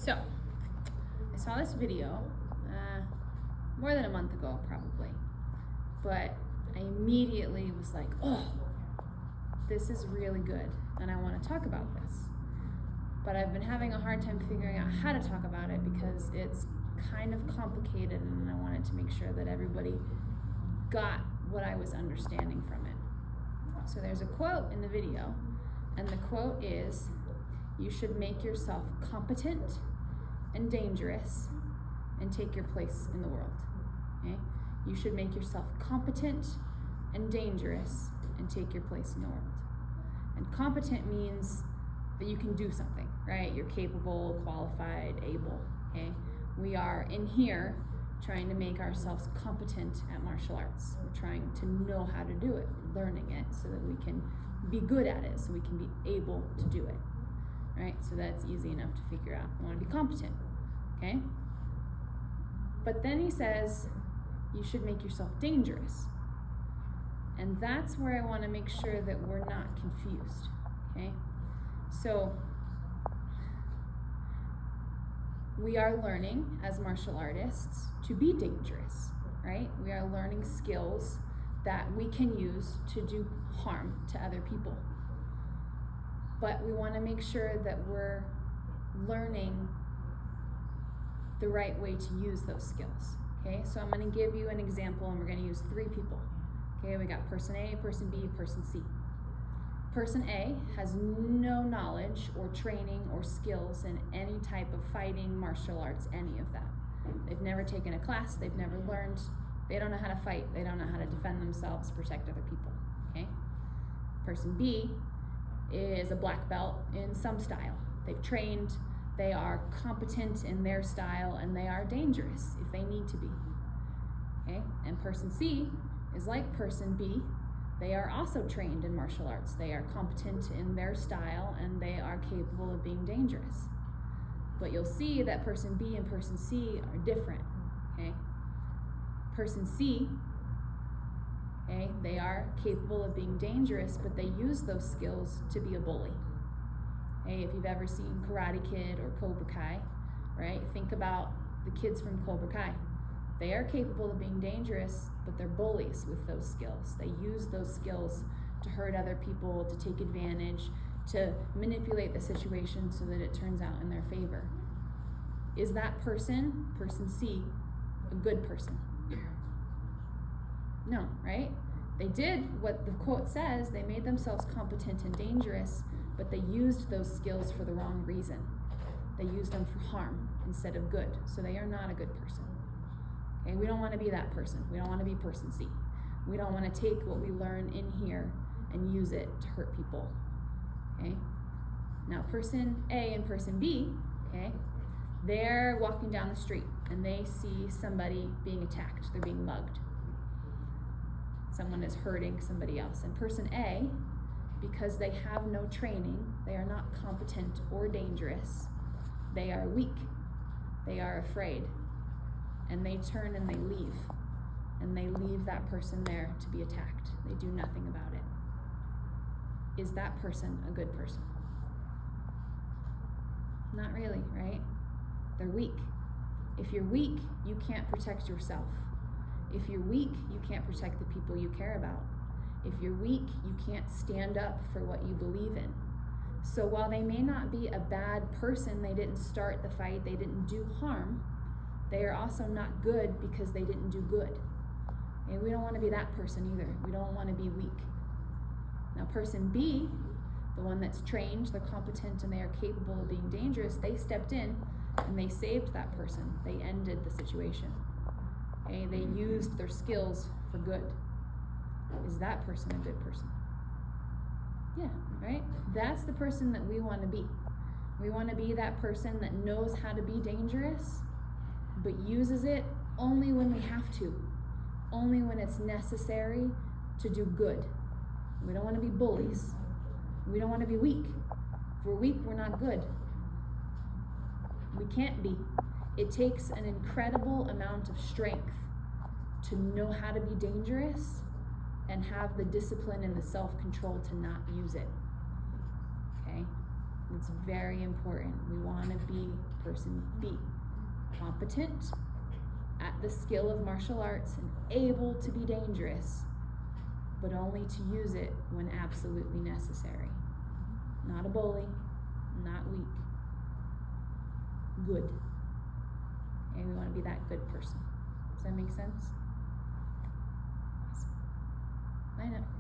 So, I saw this video more than a month ago, probably, but I immediately was like, oh, this is really good, and I want to talk about this. But I've been having a hard time figuring out how to talk about it because it's kind of complicated, and I wanted to make sure that everybody got what I was understanding from it. So there's a quote in the video, and the quote is, "You should make yourself competent and dangerous and take your place in the world." Okay? You should make yourself competent and dangerous and take your place in the world. And competent means that you can do something, right? You're capable, qualified, able, okay? We are in here trying to make ourselves competent at martial arts. We're trying to know how to do it, learning it so that we can be good at it, so we can be able to do it, right? So that's easy enough to figure out. I want to be competent, okay? But then he says, you should make yourself dangerous. And that's where I want to make sure that we're not confused, okay? So we are learning as martial artists to be dangerous, right? We are learning skills that we can use to do harm to other people. But we want to make sure that we're learning the right way to use those skills, okay? So I'm going to give you an example, and we're going to use 3 people. Okay, we got person A, person B, person C. Person A has no knowledge or training or skills in any type of fighting, martial arts, any of that. They've never taken a class, they've never learned, they don't know how to fight, they don't know how to defend themselves, protect other people, okay? Person B is a black belt in some style. They've trained, they are competent in their style, and they are dangerous if they need to be, okay? And person C is like person B. They are also trained in martial arts. They are competent in their style, and they are capable of being dangerous. But you'll see that person B and person C are different, okay? Person C, okay, they are capable of being dangerous, but they use those skills to be a bully. Okay, if you've ever seen Karate Kid or Cobra Kai, right? Think about the kids from Cobra Kai. They are capable of being dangerous, but they're bullies with those skills. They use those skills to hurt other people, to take advantage, to manipulate the situation so that it turns out in their favor. Is that person, person C, a good person? No, right? They did what the quote says. They made themselves competent and dangerous, but they used those skills for the wrong reason. They used them for harm instead of good, so they are not a good person. Okay, we don't want to be that person. We don't want to be person C. We don't want to take what we learn in here and use it to hurt people. Okay? Now person A and person B, okay, they're walking down the street and they see somebody being attacked. They're being mugged. Someone is hurting somebody else. And person A, because they have no training, they are not competent or dangerous, they are weak. They are afraid. And they turn and they leave. And they leave that person there to be attacked. They do nothing about it. Is that person a good person? Not really, right? They're weak. If you're weak, you can't protect yourself. If you're weak, you can't protect the people you care about. If you're weak, you can't stand up for what you believe in. So while they may not be a bad person, they didn't start the fight, they didn't do harm, they are also not good because they didn't do good. And we don't want to be that person either. We don't want to be weak. Now person B, the one that's trained, they're competent, and they are capable of being dangerous, they stepped in and they saved that person. They ended the situation. Okay? They used their skills for good. Is that person a good person? Yeah, right? That's the person that we want to be. We want to be that person that knows how to be dangerous, but uses it only when we have to, only when it's necessary to do good. We don't want to be bullies. We don't want to be weak. If we're weak, we're not good. We can't be. It takes an incredible amount of strength to know how to be dangerous and have the discipline and the self-control to not use it. Okay? It's very important. We want to be person B, competent at the skill of martial arts and able to be dangerous, but only to use it when absolutely necessary. Not a bully, not weak. Good. And we want to be that good person. Does that make sense? Awesome. I know.